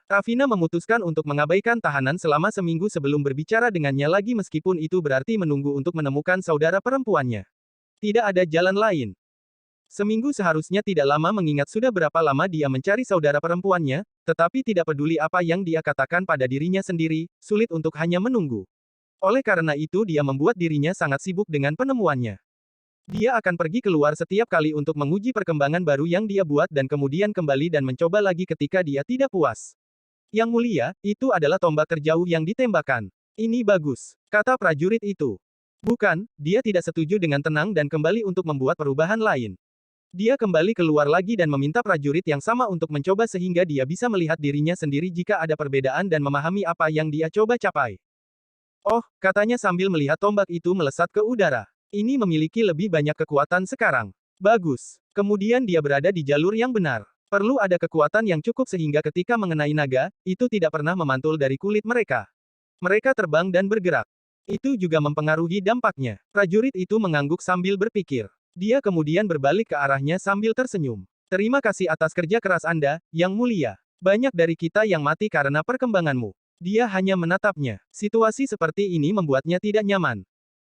Rafina memutuskan untuk mengabaikan tahanan selama seminggu sebelum berbicara dengannya lagi meskipun itu berarti menunggu untuk menemukan saudara perempuannya. Tidak ada jalan lain. Seminggu seharusnya tidak lama mengingat sudah berapa lama dia mencari saudara perempuannya, tetapi tidak peduli apa yang dia katakan pada dirinya sendiri, sulit untuk hanya menunggu. Oleh karena itu dia membuat dirinya sangat sibuk dengan penemuannya. Dia akan pergi keluar setiap kali untuk menguji perkembangan baru yang dia buat dan kemudian kembali dan mencoba lagi ketika dia tidak puas. Yang mulia, itu adalah tombak terjauh yang ditembakkan. Ini bagus, kata prajurit itu. Bukan, dia tidak setuju dengan tenang dan kembali untuk membuat perubahan lain. Dia kembali keluar lagi dan meminta prajurit yang sama untuk mencoba sehingga dia bisa melihat dirinya sendiri jika ada perbedaan dan memahami apa yang dia coba capai. Oh, katanya sambil melihat tombak itu melesat ke udara. Ini memiliki lebih banyak kekuatan sekarang. Bagus. Kemudian dia berada di jalur yang benar. Perlu ada kekuatan yang cukup sehingga ketika mengenai naga, itu tidak pernah memantul dari kulit mereka. Mereka terbang dan bergerak. Itu juga mempengaruhi dampaknya. Prajurit itu mengangguk sambil berpikir. Dia kemudian berbalik ke arahnya sambil tersenyum. Terima kasih atas kerja keras Anda, Yang Mulia. Banyak dari kita yang mati karena perkembanganmu. Dia hanya menatapnya. Situasi seperti ini membuatnya tidak nyaman.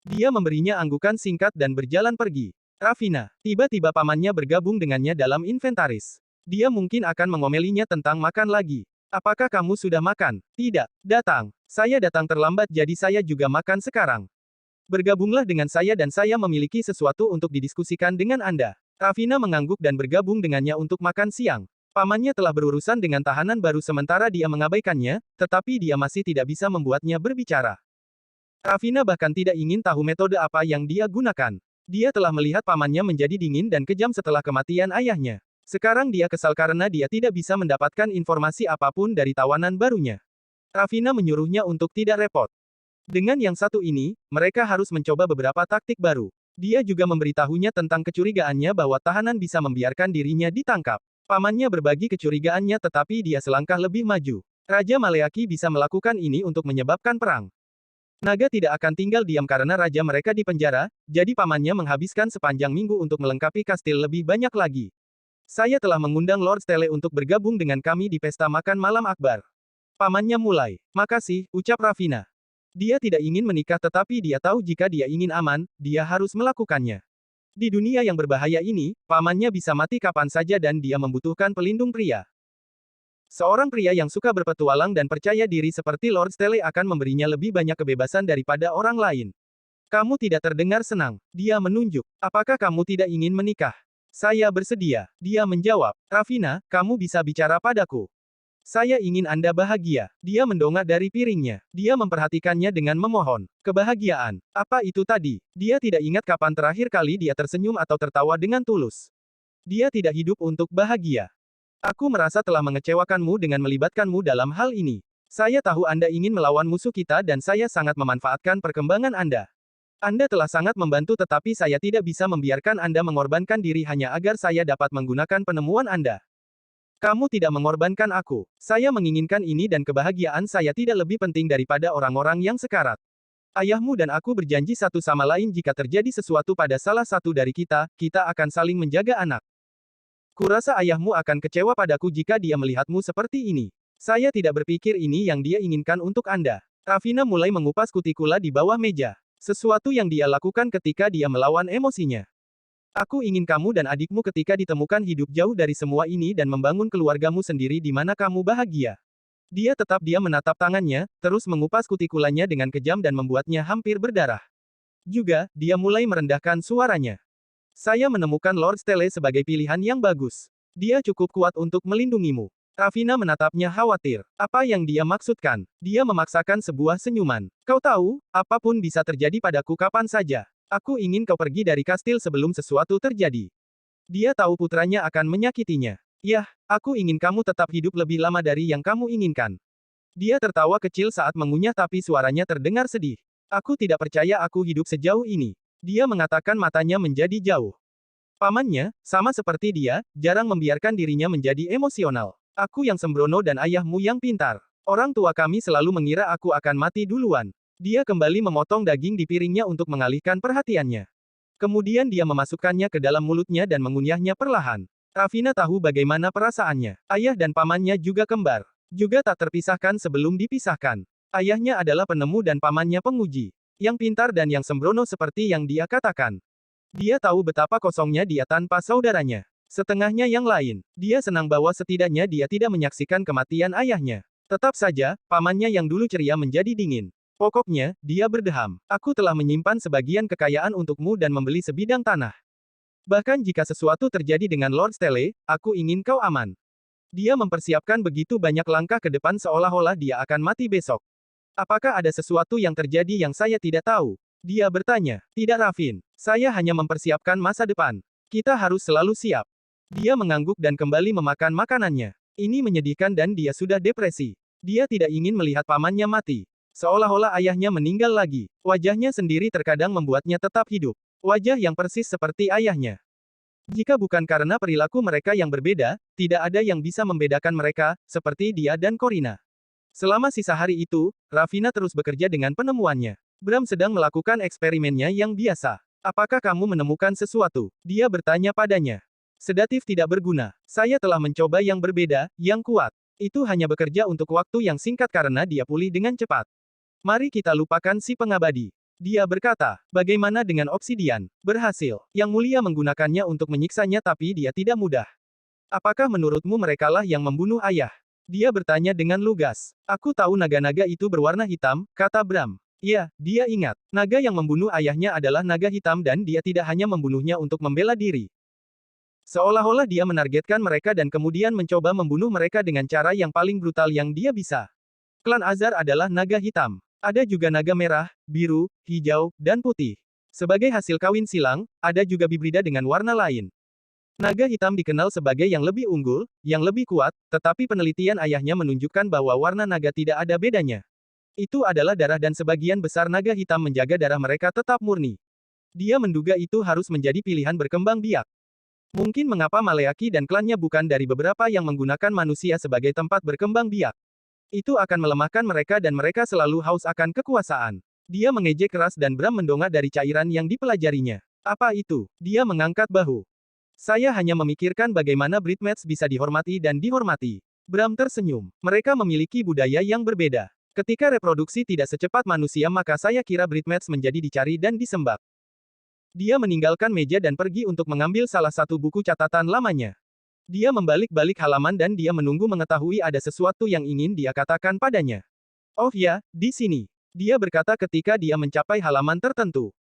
Dia memberinya anggukan singkat dan berjalan pergi. Rafina, tiba-tiba pamannya bergabung dengannya dalam inventaris. Dia mungkin akan mengomelinya tentang makan lagi. Apakah kamu sudah makan? Tidak. Datang. Saya datang terlambat jadi saya juga makan sekarang. Bergabunglah dengan saya dan saya memiliki sesuatu untuk didiskusikan dengan Anda. Rafina mengangguk dan bergabung dengannya untuk makan siang. Pamannya telah berurusan dengan tahanan baru sementara dia mengabaikannya, tetapi dia masih tidak bisa membuatnya berbicara. Rafina bahkan tidak ingin tahu metode apa yang dia gunakan. Dia telah melihat pamannya menjadi dingin dan kejam setelah kematian ayahnya. Sekarang dia kesal karena dia tidak bisa mendapatkan informasi apapun dari tawanan barunya. Rafina menyuruhnya untuk tidak repot. Dengan yang satu ini, mereka harus mencoba beberapa taktik baru. Dia juga memberitahunya tentang kecurigaannya bahwa tahanan bisa membiarkan dirinya ditangkap. Pamannya berbagi kecurigaannya tetapi dia selangkah lebih maju. Raja Maleaki bisa melakukan ini untuk menyebabkan perang. Naga tidak akan tinggal diam karena raja mereka dipenjara, jadi pamannya menghabiskan sepanjang minggu untuk melengkapi kastil lebih banyak lagi. Saya telah mengundang Lord Stele untuk bergabung dengan kami di pesta makan malam akbar. Pamannya mulai. Makasih, ucap Rafina. Dia tidak ingin menikah tetapi dia tahu jika dia ingin aman, dia harus melakukannya. Di dunia yang berbahaya ini, pamannya bisa mati kapan saja dan dia membutuhkan pelindung pria. Seorang pria yang suka berpetualang dan percaya diri seperti Lord Stele akan memberinya lebih banyak kebebasan daripada orang lain. Kamu tidak terdengar senang. Dia menunjuk. Apakah kamu tidak ingin menikah? Saya bersedia. Dia menjawab. Rafina, kamu bisa bicara padaku. Saya ingin Anda bahagia. Dia mendongak dari piringnya. Dia memperhatikannya dengan memohon. Kebahagiaan. Apa itu tadi? Dia tidak ingat kapan terakhir kali dia tersenyum atau tertawa dengan tulus. Dia tidak hidup untuk bahagia. Aku merasa telah mengecewakanmu dengan melibatkanmu dalam hal ini. Saya tahu Anda ingin melawan musuh kita dan saya sangat memanfaatkan perkembangan Anda. Anda telah sangat membantu tetapi saya tidak bisa membiarkan Anda mengorbankan diri hanya agar saya dapat menggunakan penemuan Anda. Kamu tidak mengorbankan aku. Saya menginginkan ini dan kebahagiaan saya tidak lebih penting daripada orang-orang yang sekarat. Ayahmu dan aku berjanji satu sama lain jika terjadi sesuatu pada salah satu dari kita, kita akan saling menjaga anak. Kurasa ayahmu akan kecewa padaku jika dia melihatmu seperti ini. Saya tidak berpikir ini yang dia inginkan untuk Anda. Rafina mulai mengupas kutikula di bawah meja. Sesuatu yang dia lakukan ketika dia melawan emosinya. Aku ingin kamu dan adikmu ketika ditemukan hidup jauh dari semua ini dan membangun keluargamu sendiri di mana kamu bahagia. Dia menatap tangannya, terus mengupas kutikulanya dengan kejam dan membuatnya hampir berdarah. Juga, dia mulai merendahkan suaranya. Saya menemukan Lord Stele sebagai pilihan yang bagus. Dia cukup kuat untuk melindungimu. Rafina menatapnya khawatir. Apa yang dia maksudkan? Dia memaksakan sebuah senyuman. Kau tahu, apapun bisa terjadi padaku kapan saja. Aku ingin kau pergi dari kastil sebelum sesuatu terjadi. Dia tahu putranya akan menyakitinya. Yah, aku ingin kamu tetap hidup lebih lama dari yang kamu inginkan. Dia tertawa kecil saat mengunyah tapi suaranya terdengar sedih. Aku tidak percaya aku hidup sejauh ini. Dia mengatakan matanya menjadi jauh. Pamannya, sama seperti dia, jarang membiarkan dirinya menjadi emosional. Aku yang sembrono dan ayahmu yang pintar. Orang tua kami selalu mengira aku akan mati duluan. Dia kembali memotong daging di piringnya untuk mengalihkan perhatiannya. Kemudian dia memasukkannya ke dalam mulutnya dan mengunyahnya perlahan. Rafina tahu bagaimana perasaannya. Ayah dan pamannya juga kembar. Juga tak terpisahkan sebelum dipisahkan. Ayahnya adalah penemu dan pamannya penguji. Yang pintar dan yang sembrono seperti yang dia katakan. Dia tahu betapa kosongnya dia tanpa saudaranya. Setengahnya yang lain. Dia senang bahwa setidaknya dia tidak menyaksikan kematian ayahnya. Tetap saja, pamannya yang dulu ceria menjadi dingin. Pokoknya, dia berdeham. Aku telah menyimpan sebagian kekayaan untukmu dan membeli sebidang tanah. Bahkan jika sesuatu terjadi dengan Lord Stele, aku ingin kau aman. Dia mempersiapkan begitu banyak langkah ke depan seolah-olah dia akan mati besok. Apakah ada sesuatu yang terjadi yang saya tidak tahu? Dia bertanya. Tidak Rafin. Saya hanya mempersiapkan masa depan. Kita harus selalu siap. Dia mengangguk dan kembali memakan makanannya. Ini menyedihkan dan dia sudah depresi. Dia tidak ingin melihat pamannya mati. Seolah-olah ayahnya meninggal lagi. Wajahnya sendiri terkadang membuatnya tetap hidup. Wajah yang persis seperti ayahnya. Jika bukan karena perilaku mereka yang berbeda, tidak ada yang bisa membedakan mereka, seperti dia dan Corina. Selama sisa hari itu, Ravina terus bekerja dengan penemuannya. Bram sedang melakukan eksperimennya yang biasa. Apakah kamu menemukan sesuatu? Dia bertanya padanya. Sedatif tidak berguna. Saya telah mencoba yang berbeda, yang kuat. Itu hanya bekerja untuk waktu yang singkat karena dia pulih dengan cepat. Mari kita lupakan si pengabadi. Dia berkata, bagaimana dengan obsidian? Berhasil. Yang mulia menggunakannya untuk menyiksanya tapi dia tidak mudah. Apakah menurutmu merekalah yang membunuh ayah? Dia bertanya dengan lugas. Aku tahu naga-naga itu berwarna hitam, kata Bram. Iya, dia ingat. Naga yang membunuh ayahnya adalah naga hitam dan dia tidak hanya membunuhnya untuk membela diri. Seolah-olah dia menargetkan mereka dan kemudian mencoba membunuh mereka dengan cara yang paling brutal yang dia bisa. Klan Azar adalah naga hitam. Ada juga naga merah, biru, hijau, dan putih. Sebagai hasil kawin silang, ada juga bibrida dengan warna lain. Naga hitam dikenal sebagai yang lebih unggul, yang lebih kuat, tetapi penelitian ayahnya menunjukkan bahwa warna naga tidak ada bedanya. Itu adalah darah dan sebagian besar naga hitam menjaga darah mereka tetap murni. Dia menduga itu harus menjadi pilihan berkembang biak. Mungkin mengapa Maleaki dan klannya bukan dari beberapa yang menggunakan manusia sebagai tempat berkembang biak. Itu akan melemahkan mereka dan mereka selalu haus akan kekuasaan. Dia mengejek keras dan Bram mendongak dari cairan yang dipelajarinya. Apa itu? Dia mengangkat bahu. Saya hanya memikirkan bagaimana Bridemates bisa dihormati dan dihormati. Bram tersenyum. Mereka memiliki budaya yang berbeda. Ketika reproduksi tidak secepat manusia maka saya kira Bridemates menjadi dicari dan disembah. Dia meninggalkan meja dan pergi untuk mengambil salah satu buku catatan lamanya. Dia membalik-balik halaman dan dia menunggu mengetahui ada sesuatu yang ingin dia katakan padanya. Oh ya, di sini. Dia berkata ketika dia mencapai halaman tertentu.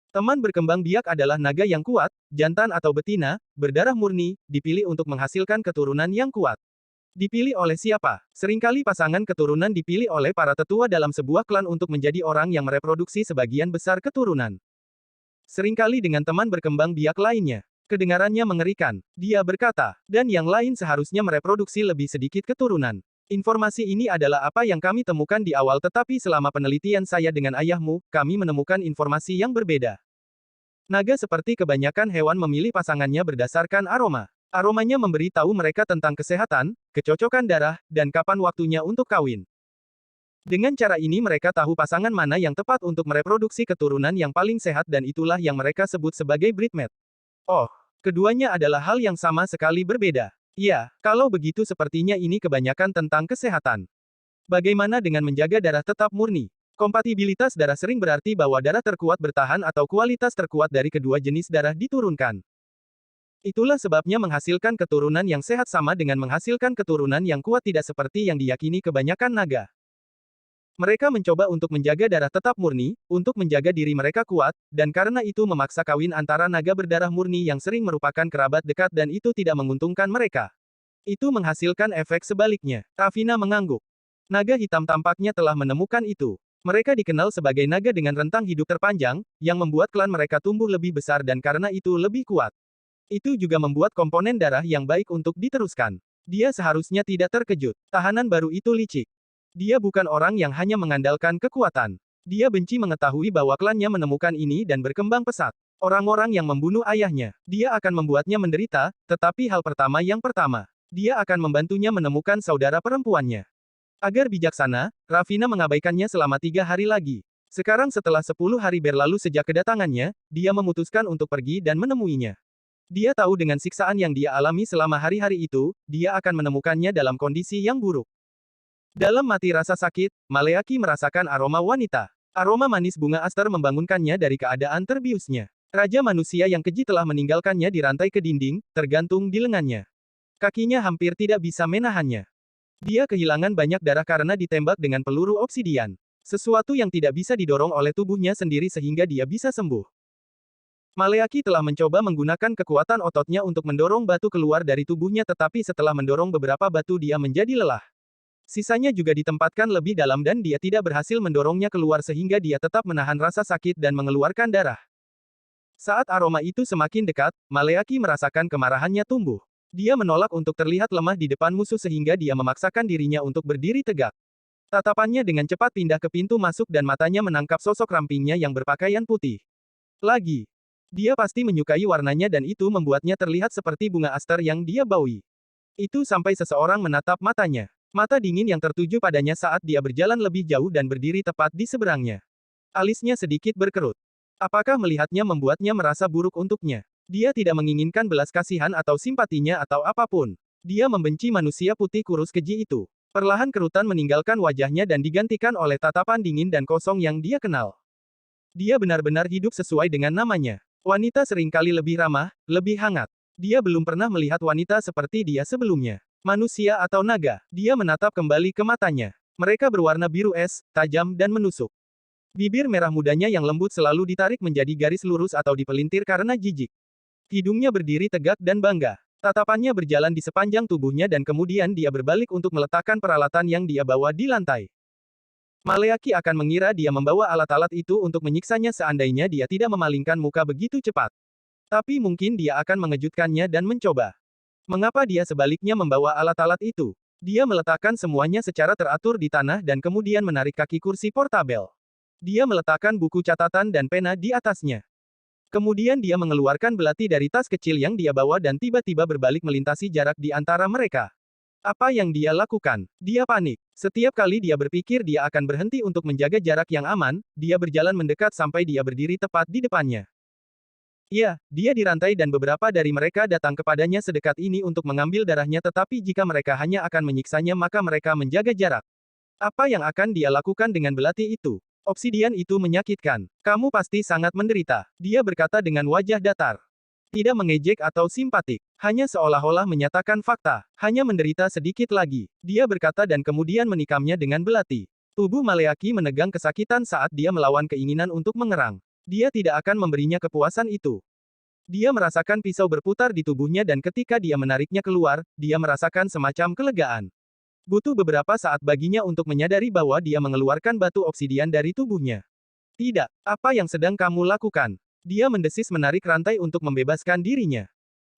Teman berkembang biak adalah naga yang kuat, jantan atau betina, berdarah murni, dipilih untuk menghasilkan keturunan yang kuat. Dipilih oleh siapa? Seringkali pasangan keturunan dipilih oleh para tetua dalam sebuah klan untuk menjadi orang yang mereproduksi sebagian besar keturunan. Seringkali dengan teman berkembang biak lainnya. Kedengarannya mengerikan. Dia berkata, dan yang lain seharusnya mereproduksi lebih sedikit keturunan. Informasi ini adalah apa yang kami temukan di awal tetapi selama penelitian saya dengan ayahmu, kami menemukan informasi yang berbeda. Naga seperti kebanyakan hewan memilih pasangannya berdasarkan aroma. Aromanya memberi tahu mereka tentang kesehatan, kecocokan darah, dan kapan waktunya untuk kawin. Dengan cara ini mereka tahu pasangan mana yang tepat untuk mereproduksi keturunan yang paling sehat dan itulah yang mereka sebut sebagai breedmate. Oh, keduanya adalah hal yang sama sekali berbeda. Ya, kalau begitu sepertinya ini kebanyakan tentang kesehatan. Bagaimana dengan menjaga darah tetap murni? Kompatibilitas darah sering berarti bahwa darah terkuat bertahan atau kualitas terkuat dari kedua jenis darah diturunkan. Itulah sebabnya menghasilkan keturunan yang sehat sama dengan menghasilkan keturunan yang kuat tidak seperti yang diyakini kebanyakan naga. Mereka mencoba untuk menjaga darah tetap murni, untuk menjaga diri mereka kuat, dan karena itu memaksa kawin antara naga berdarah murni yang sering merupakan kerabat dekat dan itu tidak menguntungkan mereka. Itu menghasilkan efek sebaliknya. Ravina mengangguk. Naga hitam tampaknya telah menemukan itu. Mereka dikenal sebagai naga dengan rentang hidup terpanjang, yang membuat klan mereka tumbuh lebih besar dan karena itu lebih kuat. Itu juga membuat komponen darah yang baik untuk diteruskan. Dia seharusnya tidak terkejut. Tahanan baru itu licik. Dia bukan orang yang hanya mengandalkan kekuatan. Dia benci mengetahui bahwa klannya menemukan ini dan berkembang pesat. Orang-orang yang membunuh ayahnya, dia akan membuatnya menderita, tetapi hal pertama yang pertama, dia akan membantunya menemukan saudara perempuannya. Agar bijaksana, Ravina mengabaikannya selama 3 hari lagi. Sekarang setelah 10 hari berlalu sejak kedatangannya, dia memutuskan untuk pergi dan menemuinya. Dia tahu dengan siksaan yang dia alami selama hari-hari itu, dia akan menemukannya dalam kondisi yang buruk. Dalam mati rasa sakit, Maleaki merasakan aroma wanita. Aroma manis bunga aster membangunkannya dari keadaan terbiusnya. Raja manusia yang keji telah meninggalkannya di rantai ke dinding, tergantung di lengannya. Kakinya hampir tidak bisa menahannya. Dia kehilangan banyak darah karena ditembak dengan peluru obsidian. Sesuatu yang tidak bisa didorong oleh tubuhnya sendiri sehingga dia bisa sembuh. Maleaki telah mencoba menggunakan kekuatan ototnya untuk mendorong batu keluar dari tubuhnya tetapi setelah mendorong beberapa batu dia menjadi lelah. Sisanya juga ditempatkan lebih dalam dan dia tidak berhasil mendorongnya keluar sehingga dia tetap menahan rasa sakit dan mengeluarkan darah. Saat aroma itu semakin dekat, Maleaki merasakan kemarahannya tumbuh. Dia menolak untuk terlihat lemah di depan musuh sehingga dia memaksakan dirinya untuk berdiri tegak. Tatapannya dengan cepat pindah ke pintu masuk dan matanya menangkap sosok rampingnya yang berpakaian putih. Lagi. Dia pasti menyukai warnanya dan itu membuatnya terlihat seperti bunga aster yang dia baui. Itu sampai seseorang menatap matanya. Mata dingin yang tertuju padanya saat dia berjalan lebih jauh dan berdiri tepat di seberangnya. Alisnya sedikit berkerut. Apakah melihatnya membuatnya merasa buruk untuknya? Dia tidak menginginkan belas kasihan atau simpatinya atau apapun. Dia membenci manusia putih kurus keji itu. Perlahan kerutan meninggalkan wajahnya dan digantikan oleh tatapan dingin dan kosong yang dia kenal. Dia benar-benar hidup sesuai dengan namanya. Wanita seringkali lebih ramah, lebih hangat. Dia belum pernah melihat wanita seperti dia sebelumnya. Manusia atau naga, dia menatap kembali ke matanya. Mereka berwarna biru es, tajam dan menusuk. Bibir merah mudanya yang lembut selalu ditarik menjadi garis lurus atau dipelintir karena jijik. Hidungnya berdiri tegak dan bangga. Tatapannya berjalan di sepanjang tubuhnya dan kemudian dia berbalik untuk meletakkan peralatan yang dia bawa di lantai. Maleaki akan mengira dia membawa alat-alat itu untuk menyiksanya seandainya dia tidak memalingkan muka begitu cepat. Tapi mungkin dia akan mengejutkannya dan mencoba. Mengapa dia sebaliknya membawa alat-alat itu? Dia meletakkan semuanya secara teratur di tanah dan kemudian menarik kaki kursi portabel. Dia meletakkan buku catatan dan pena di atasnya. Kemudian dia mengeluarkan belati dari tas kecil yang dia bawa dan tiba-tiba berbalik melintasi jarak di antara mereka. Apa yang dia lakukan? Dia panik. Setiap kali dia berpikir dia akan berhenti untuk menjaga jarak yang aman, dia berjalan mendekat sampai dia berdiri tepat di depannya. Ya, dia dirantai dan beberapa dari mereka datang kepadanya sedekat ini untuk mengambil darahnya tetapi jika mereka hanya akan menyiksanya maka mereka menjaga jarak. Apa yang akan dia lakukan dengan belati itu? Obsidian itu menyakitkan. Kamu pasti sangat menderita. Dia berkata dengan wajah datar. Tidak mengejek atau simpatik. Hanya seolah-olah menyatakan fakta. Hanya menderita sedikit lagi. Dia berkata dan kemudian menikamnya dengan belati. Tubuh Maleaki menegang kesakitan saat dia melawan keinginan untuk mengerang. Dia tidak akan memberinya kepuasan itu. Dia merasakan pisau berputar di tubuhnya dan ketika dia menariknya keluar, dia merasakan semacam kelegaan. Butuh beberapa saat baginya untuk menyadari bahwa dia mengeluarkan batu obsidian dari tubuhnya. Tidak, apa yang sedang kamu lakukan? Dia mendesis menarik rantai untuk membebaskan dirinya.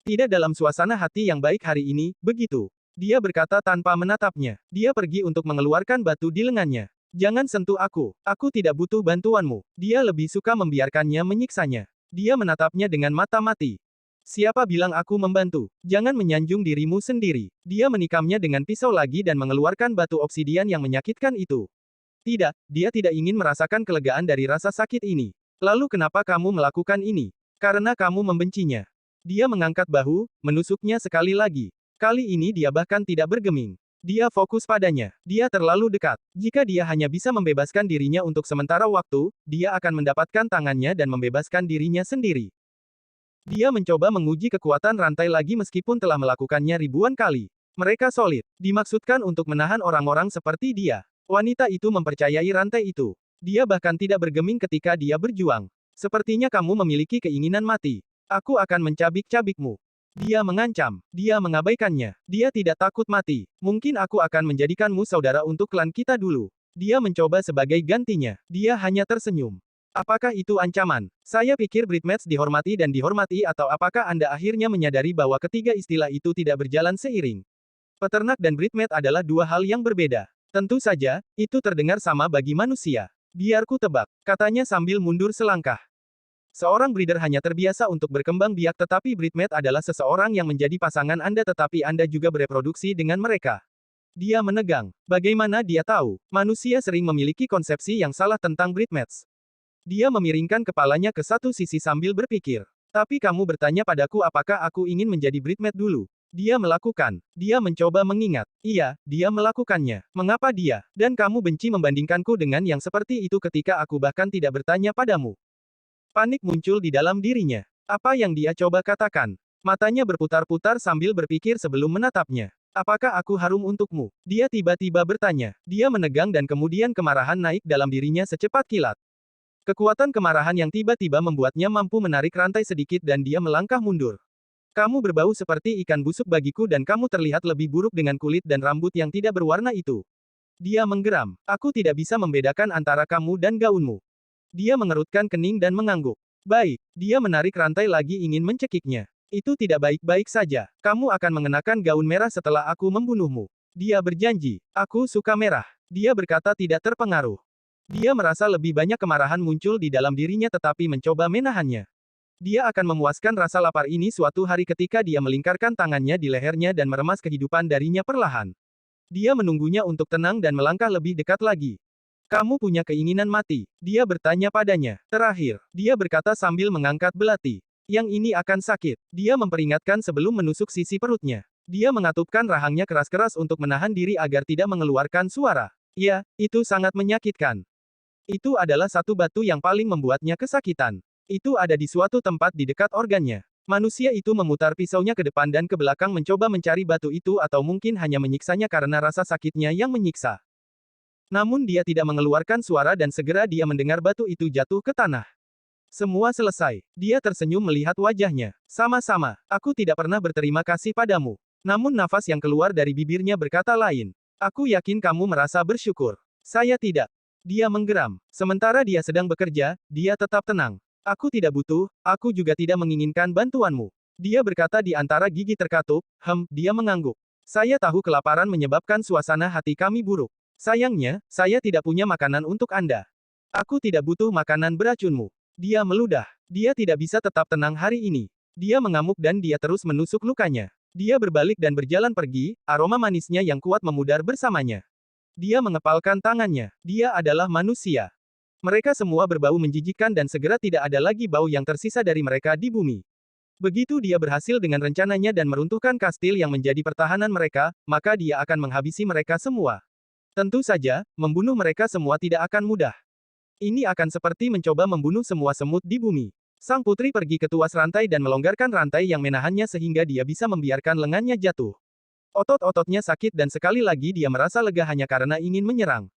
Tidak dalam suasana hati yang baik hari ini, begitu. Dia berkata tanpa menatapnya. Dia pergi untuk mengeluarkan batu di lengannya. Jangan sentuh aku. Aku tidak butuh bantuanmu. Dia lebih suka membiarkannya menyiksanya. Dia menatapnya dengan mata mati. Siapa bilang aku membantu? Jangan menyanjung dirimu sendiri. Dia menikamnya dengan pisau lagi dan mengeluarkan batu obsidian yang menyakitkan itu. Tidak, dia tidak ingin merasakan kelegaan dari rasa sakit ini. Lalu kenapa kamu melakukan ini? Karena kamu membencinya. Dia mengangkat bahu, menusuknya sekali lagi. Kali ini dia bahkan tidak bergeming. Dia fokus padanya. Dia terlalu dekat. Jika dia hanya bisa membebaskan dirinya untuk sementara waktu, dia akan mendapatkan tangannya dan membebaskan dirinya sendiri. Dia mencoba menguji kekuatan rantai lagi meskipun telah melakukannya ribuan kali. Mereka solid. Dimaksudkan untuk menahan orang-orang seperti dia. Wanita itu mempercayai rantai itu. Dia bahkan tidak bergeming ketika dia berjuang. Sepertinya kamu memiliki keinginan mati. Aku akan mencabik-cabikmu. Dia mengancam. Dia mengabaikannya. Dia tidak takut mati. Mungkin aku akan menjadikanmu saudara untuk klan kita dulu. Dia mencoba sebagai gantinya. Dia hanya tersenyum. Apakah itu ancaman? Saya pikir Bridemates dihormati dan dihormati atau apakah Anda akhirnya menyadari bahwa ketiga istilah itu tidak berjalan seiring? Peternak dan Bridemate adalah dua hal yang berbeda. Tentu saja, itu terdengar sama bagi manusia. Biar ku tebak, katanya sambil mundur selangkah. Seorang breeder hanya terbiasa untuk berkembang biak tetapi breedmate adalah seseorang yang menjadi pasangan Anda tetapi Anda juga bereproduksi dengan mereka. Dia menegang. Bagaimana dia tahu? Manusia sering memiliki konsepsi yang salah tentang breedmates. Dia memiringkan kepalanya ke satu sisi sambil berpikir. Tapi kamu bertanya padaku apakah aku ingin menjadi breedmate dulu. Dia melakukan. Dia mencoba mengingat. Iya, dia melakukannya. Mengapa dia? Dan kamu benci membandingkanku dengan yang seperti itu ketika aku bahkan tidak bertanya padamu. Panik muncul di dalam dirinya. Apa yang dia coba katakan? Matanya berputar-putar sambil berpikir sebelum menatapnya. Apakah aku harum untukmu? Dia tiba-tiba bertanya. Dia menegang dan kemudian kemarahan naik dalam dirinya secepat kilat. Kekuatan kemarahan yang tiba-tiba membuatnya mampu menarik rantai sedikit dan dia melangkah mundur. Kamu berbau seperti ikan busuk bagiku dan kamu terlihat lebih buruk dengan kulit dan rambut yang tidak berwarna itu. Dia menggeram. Aku tidak bisa membedakan antara kamu dan gaunmu. Dia mengerutkan kening dan mengangguk. Baik, dia menarik rantai lagi ingin mencekiknya. Itu tidak baik-baik saja. Kamu akan mengenakan gaun merah setelah aku membunuhmu. Dia berjanji. Aku suka merah. Dia berkata tidak terpengaruh. Dia merasa lebih banyak kemarahan muncul di dalam dirinya tetapi mencoba menahannya. Dia akan memuaskan rasa lapar ini suatu hari ketika dia melingkarkan tangannya di lehernya dan meremas kehidupan darinya perlahan. Dia menunggunya untuk tenang dan melangkah lebih dekat lagi. Kamu punya keinginan mati? Dia bertanya padanya. Terakhir, dia berkata sambil mengangkat belati. Yang ini akan sakit. Dia memperingatkan sebelum menusuk sisi perutnya. Dia mengatupkan rahangnya keras-keras untuk menahan diri agar tidak mengeluarkan suara. Ya, itu sangat menyakitkan. Itu adalah satu batu yang paling membuatnya kesakitan. Itu ada di suatu tempat di dekat organnya. Manusia itu memutar pisaunya ke depan dan ke belakang mencoba mencari batu itu atau mungkin hanya menyiksanya karena rasa sakitnya yang menyiksa. Namun dia tidak mengeluarkan suara dan segera dia mendengar batu itu jatuh ke tanah. Semua selesai. Dia tersenyum melihat wajahnya. Sama-sama, aku tidak pernah berterima kasih padamu. Namun nafas yang keluar dari bibirnya berkata lain. Aku yakin kamu merasa bersyukur. Saya tidak. Dia menggeram. Sementara dia sedang bekerja, dia tetap tenang. Aku tidak butuh, aku juga tidak menginginkan bantuanmu. Dia berkata di antara gigi terkatup, dia mengangguk. Saya tahu kelaparan menyebabkan suasana hati kami buruk. Sayangnya, saya tidak punya makanan untuk Anda. Aku tidak butuh makanan beracunmu. Dia meludah. Dia tidak bisa tetap tenang hari ini. Dia mengamuk dan dia terus menusuk lukanya. Dia berbalik dan berjalan pergi, aroma manisnya yang kuat memudar bersamanya. Dia mengepalkan tangannya. Dia adalah manusia. Mereka semua berbau menjijikkan dan segera tidak ada lagi bau yang tersisa dari mereka di bumi. Begitu dia berhasil dengan rencananya dan meruntuhkan kastil yang menjadi pertahanan mereka, maka dia akan menghabisi mereka semua. Tentu saja, membunuh mereka semua tidak akan mudah. Ini akan seperti mencoba membunuh semua semut di bumi. Sang putri pergi ke tuas rantai dan melonggarkan rantai yang menahannya sehingga dia bisa membiarkan lengannya jatuh. Otot-ototnya sakit dan sekali lagi dia merasa lega hanya karena ingin menyerang.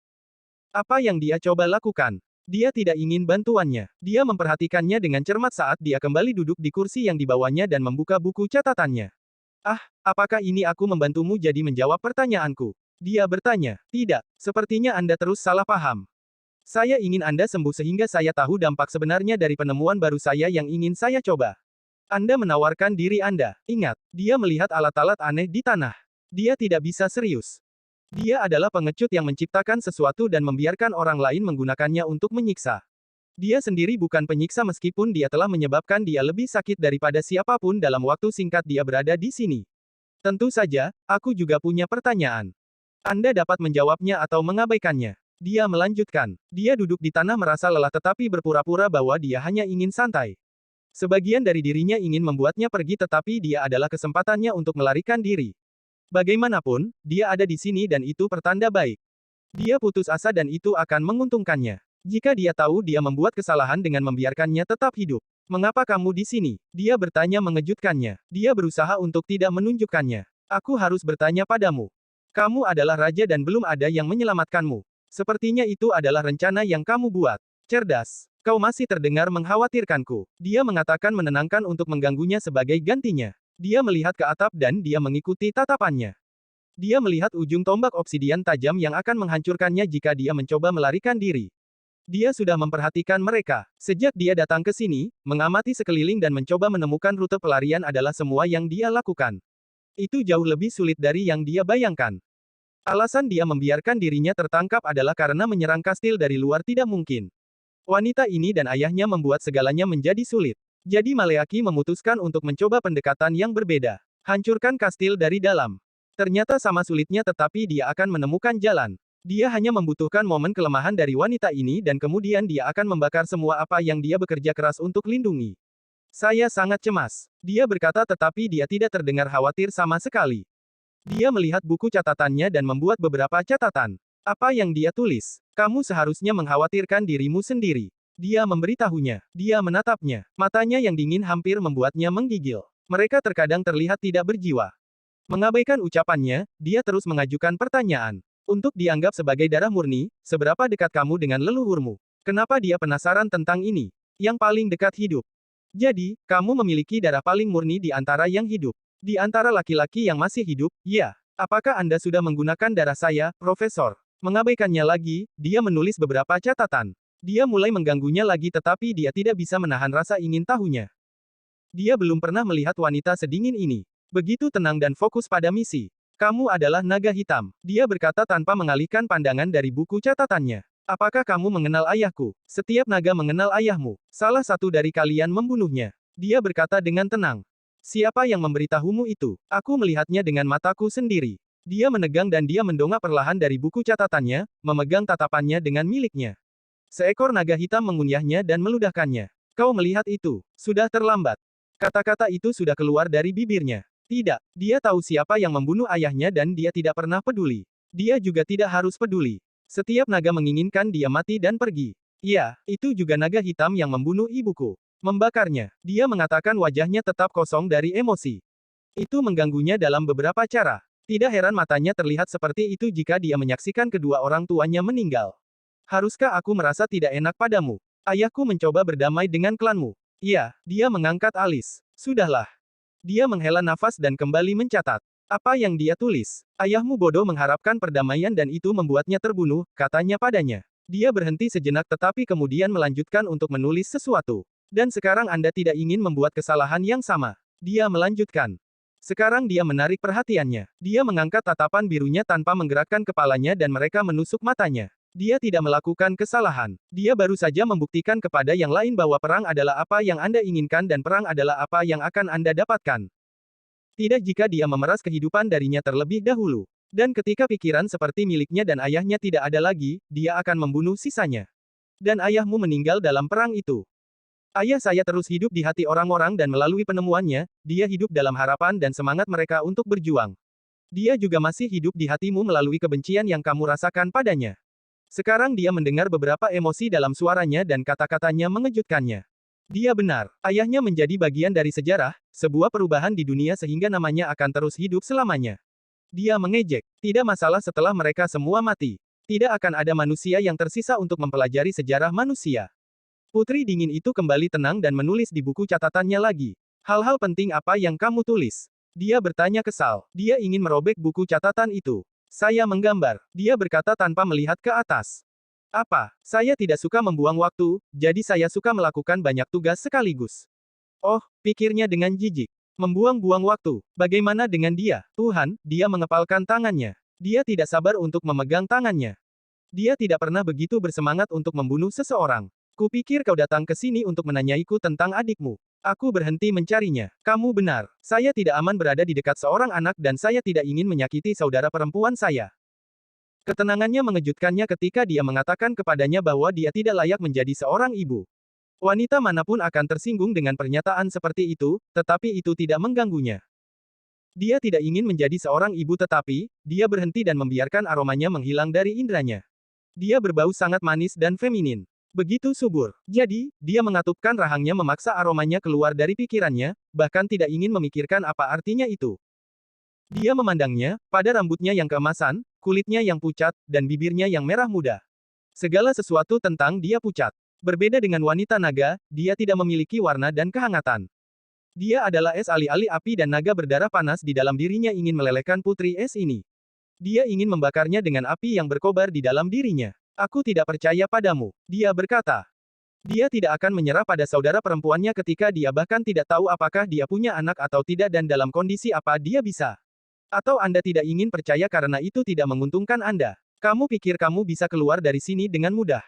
Apa yang dia coba lakukan? Dia tidak ingin bantuannya. Dia memperhatikannya dengan cermat saat dia kembali duduk di kursi yang dibawanya dan membuka buku catatannya. Ah, apakah ini aku membantumu jadi menjawab pertanyaanku? Dia bertanya. Tidak, sepertinya Anda terus salah paham. Saya ingin Anda sembuh sehingga saya tahu dampak sebenarnya dari penemuan baru saya yang ingin saya coba. Anda menawarkan diri Anda. Ingat, dia melihat alat-alat aneh di tanah. Dia tidak bisa serius. Dia adalah pengecut yang menciptakan sesuatu dan membiarkan orang lain menggunakannya untuk menyiksa. Dia sendiri bukan penyiksa meskipun dia telah menyebabkan dia lebih sakit daripada siapapun dalam waktu singkat dia berada di sini. Tentu saja, aku juga punya pertanyaan. Anda dapat menjawabnya atau mengabaikannya. Dia melanjutkan. Dia duduk di tanah merasa lelah tetapi berpura-pura bahwa dia hanya ingin santai. Sebagian dari dirinya ingin membuatnya pergi tetapi dia adalah kesempatannya untuk melarikan diri. Bagaimanapun, dia ada di sini dan itu pertanda baik. Dia putus asa dan itu akan menguntungkannya. Jika dia tahu dia membuat kesalahan dengan membiarkannya tetap hidup. Mengapa kamu di sini? Dia bertanya mengejutkannya. Dia berusaha untuk tidak menunjukkannya. Aku harus bertanya padamu. Kamu adalah raja dan belum ada yang menyelamatkanmu. Sepertinya itu adalah rencana yang kamu buat. Cerdas. Kau masih terdengar mengkhawatirkanku. Dia mengatakan menenangkan untuk mengganggunya sebagai gantinya. Dia melihat ke atap dan dia mengikuti tatapannya. Dia melihat ujung tombak obsidian tajam yang akan menghancurkannya jika dia mencoba melarikan diri. Dia sudah memperhatikan mereka. Sejak dia datang ke sini, mengamati sekeliling dan mencoba menemukan rute pelarian adalah semua yang dia lakukan. Itu jauh lebih sulit dari yang dia bayangkan. Alasan dia membiarkan dirinya tertangkap adalah karena menyerang kastil dari luar tidak mungkin. Wanita ini dan ayahnya membuat segalanya menjadi sulit. Jadi Maleaki memutuskan untuk mencoba pendekatan yang berbeda. Hancurkan kastil dari dalam. Ternyata sama sulitnya tetapi dia akan menemukan jalan. Dia hanya membutuhkan momen kelemahan dari wanita ini dan kemudian dia akan membakar semua apa yang dia bekerja keras untuk lindungi. Saya sangat cemas. Dia berkata tetapi dia tidak terdengar khawatir sama sekali. Dia melihat buku catatannya dan membuat beberapa catatan. Apa yang dia tulis? Kamu seharusnya mengkhawatirkan dirimu sendiri. Dia memberitahunya. Dia menatapnya. Matanya yang dingin hampir membuatnya menggigil. Mereka terkadang terlihat tidak berjiwa. Mengabaikan ucapannya, dia terus mengajukan pertanyaan. Untuk dianggap sebagai darah murni, seberapa dekat kamu dengan leluhurmu? Kenapa dia penasaran tentang ini? Yang paling dekat hidup. Jadi, kamu memiliki darah paling murni di antara yang hidup. Di antara laki-laki yang masih hidup, ya. Apakah Anda sudah menggunakan darah saya, Profesor? Mengabaikannya lagi, dia menulis beberapa catatan. Dia mulai mengganggunya lagi tetapi dia tidak bisa menahan rasa ingin tahunya. Dia belum pernah melihat wanita sedingin ini. Begitu tenang dan fokus pada misi. Kamu adalah naga hitam. Dia berkata tanpa mengalihkan pandangan dari buku catatannya. Apakah kamu mengenal ayahku? Setiap naga mengenal ayahmu. Salah satu dari kalian membunuhnya. Dia berkata dengan tenang. Siapa yang memberitahumu itu? Aku melihatnya dengan mataku sendiri. Dia menegang dan dia mendongak perlahan dari buku catatannya, memegang tatapannya dengan miliknya. Seekor naga hitam mengunyahnya dan meludahkannya. Kau melihat itu. Sudah terlambat. Kata-kata itu sudah keluar dari bibirnya. Tidak, dia tahu siapa yang membunuh ayahnya dan dia tidak pernah peduli. Dia juga tidak harus peduli. Setiap naga menginginkan dia mati dan pergi. Ya, itu juga naga hitam yang membunuh ibuku. Membakarnya. Dia mengatakan wajahnya tetap kosong dari emosi. Itu mengganggunya dalam beberapa cara. Tidak heran matanya terlihat seperti itu jika dia menyaksikan kedua orang tuanya meninggal. Haruskah aku merasa tidak enak padamu? Ayahku mencoba berdamai dengan klanmu. Iya, dia mengangkat alis. Sudahlah. Dia menghela nafas dan kembali mencatat. Apa yang dia tulis? Ayahmu bodoh mengharapkan perdamaian dan itu membuatnya terbunuh, katanya padanya. Dia berhenti sejenak tetapi kemudian melanjutkan untuk menulis sesuatu. Dan sekarang Anda tidak ingin membuat kesalahan yang sama. Dia melanjutkan. Sekarang dia menarik perhatiannya. Dia mengangkat tatapan birunya tanpa menggerakkan kepalanya dan mereka menusuk matanya. Dia tidak melakukan kesalahan. Dia baru saja membuktikan kepada yang lain bahwa perang adalah apa yang Anda inginkan dan perang adalah apa yang akan Anda dapatkan. Tidak jika dia memeras kehidupan darinya terlebih dahulu. Dan ketika pikiran seperti miliknya dan ayahnya tidak ada lagi, dia akan membunuh sisanya. Dan ayahmu meninggal dalam perang itu. Ayah saya terus hidup di hati orang-orang dan melalui penemuannya, dia hidup dalam harapan dan semangat mereka untuk berjuang. Dia juga masih hidup di hatimu melalui kebencian yang kamu rasakan padanya. Sekarang dia mendengar beberapa emosi dalam suaranya dan kata-katanya mengejutkannya. Dia benar. Ayahnya menjadi bagian dari sejarah, sebuah perubahan di dunia sehingga namanya akan terus hidup selamanya. Dia mengejek. Tidak masalah setelah mereka semua mati. Tidak akan ada manusia yang tersisa untuk mempelajari sejarah manusia. Putri dingin itu kembali tenang dan menulis di buku catatannya lagi. Hal-hal penting apa yang kamu tulis? Dia bertanya kesal. Dia ingin merobek buku catatan itu. Saya menggambar. Dia berkata tanpa melihat ke atas. Apa? Saya tidak suka membuang waktu, jadi saya suka melakukan banyak tugas sekaligus. Oh, pikirnya dengan jijik. Membuang-buang waktu. Bagaimana dengan dia? Tuhan, dia mengepalkan tangannya. Dia tidak sabar untuk memegang tangannya. Dia tidak pernah begitu bersemangat untuk membunuh seseorang. Kupikir kau datang ke sini untuk menanyaiku tentang adikmu. Aku berhenti mencarinya. Kamu benar. Saya tidak aman berada di dekat seorang anak dan saya tidak ingin menyakiti saudara perempuan saya. Ketenangannya mengejutkannya ketika dia mengatakan kepadanya bahwa dia tidak layak menjadi seorang ibu. Wanita manapun akan tersinggung dengan pernyataan seperti itu, tetapi itu tidak mengganggunya. Dia tidak ingin menjadi seorang ibu tetapi, dia berhenti dan membiarkan aromanya menghilang dari indranya. Dia berbau sangat manis dan feminin. Begitu subur. Jadi, dia mengatupkan rahangnya memaksa aromanya keluar dari pikirannya, bahkan tidak ingin memikirkan apa artinya itu. Dia memandangnya, pada rambutnya yang keemasan, kulitnya yang pucat, dan bibirnya yang merah muda. Segala sesuatu tentang dia pucat. Berbeda dengan wanita naga, dia tidak memiliki warna dan kehangatan. Dia adalah es alih-alih api dan naga berdarah panas di dalam dirinya ingin melelehkan putri es ini. Dia ingin membakarnya dengan api yang berkobar di dalam dirinya. Aku tidak percaya padamu, dia berkata. Dia tidak akan menyerah pada saudara perempuannya ketika dia bahkan tidak tahu apakah dia punya anak atau tidak dan dalam kondisi apa dia bisa. Atau Anda tidak ingin percaya karena itu tidak menguntungkan Anda. Kamu pikir kamu bisa keluar dari sini dengan mudah.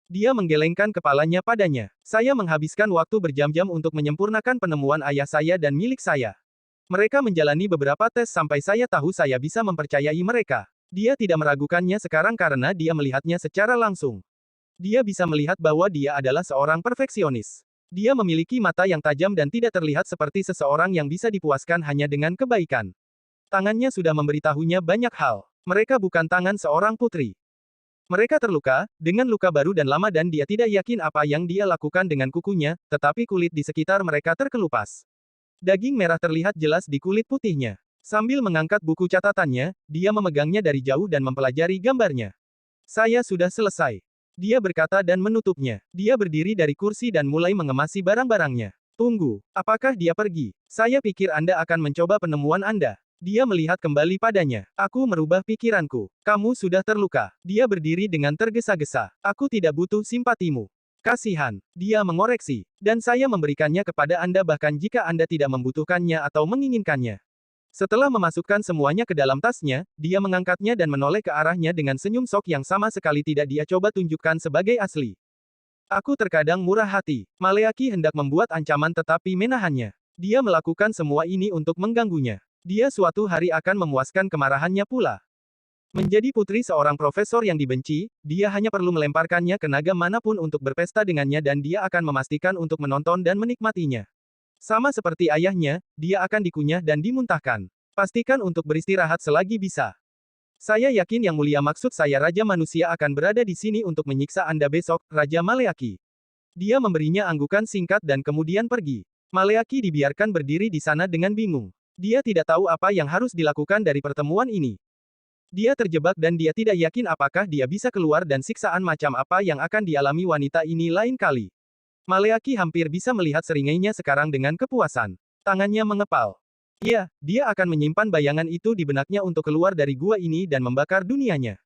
Dia menggelengkan kepalanya padanya. Saya menghabiskan waktu berjam-jam untuk menyempurnakan penemuan ayah saya dan milik saya. Mereka menjalani beberapa tes sampai saya tahu saya bisa mempercayai mereka. Dia tidak meragukannya sekarang karena dia melihatnya secara langsung. Dia bisa melihat bahwa dia adalah seorang perfeksionis. Dia memiliki mata yang tajam dan tidak terlihat seperti seseorang yang bisa dipuaskan hanya dengan kebaikan. Tangannya sudah memberitahunya banyak hal. Mereka bukan tangan seorang putri. Mereka terluka, dengan luka baru dan lama dan dia tidak yakin apa yang dia lakukan dengan kukunya, tetapi kulit di sekitar mereka terkelupas. Daging merah terlihat jelas di kulit putihnya. Sambil mengangkat buku catatannya, dia memegangnya dari jauh dan mempelajari gambarnya. Saya sudah selesai. Dia berkata dan menutupnya. Dia berdiri dari kursi dan mulai mengemasi barang-barangnya. Tunggu, apakah dia pergi? Saya pikir Anda akan mencoba penemuan Anda. Dia melihat kembali padanya. Aku merubah pikiranku. Kamu sudah terluka. Dia berdiri dengan tergesa-gesa. Aku tidak butuh simpatimu. Kasihan. Dia mengoreksi. Dan saya memberikannya kepada Anda bahkan jika Anda tidak membutuhkannya atau menginginkannya. Setelah memasukkan semuanya ke dalam tasnya, dia mengangkatnya dan menoleh ke arahnya dengan senyum sok yang sama sekali tidak dia coba tunjukkan sebagai asli. Aku terkadang murah hati. Maleaki hendak membuat ancaman tetapi menahannya. Dia melakukan semua ini untuk mengganggunya. Dia suatu hari akan memuaskan kemarahannya pula. Menjadi putri seorang profesor yang dibenci, dia hanya perlu melemparkannya ke naga manapun untuk berpesta dengannya dan dia akan memastikan untuk menonton dan menikmatinya. Sama seperti ayahnya, dia akan dikunyah dan dimuntahkan. Pastikan untuk beristirahat selagi bisa. Saya yakin yang mulia maksud saya Raja Manusia akan berada di sini untuk menyiksa Anda besok, Raja Maleaki. Dia memberinya anggukan singkat dan kemudian pergi. Maleaki dibiarkan berdiri di sana dengan bingung. Dia tidak tahu apa yang harus dilakukan dari pertemuan ini. Dia terjebak dan dia tidak yakin apakah dia bisa keluar dan siksaan macam apa yang akan dialami wanita ini lain kali. Maleaki hampir bisa melihat seringainya sekarang dengan kepuasan. Tangannya mengepal. Iya, dia akan menyimpan bayangan itu di benaknya untuk keluar dari gua ini dan membakar dunianya.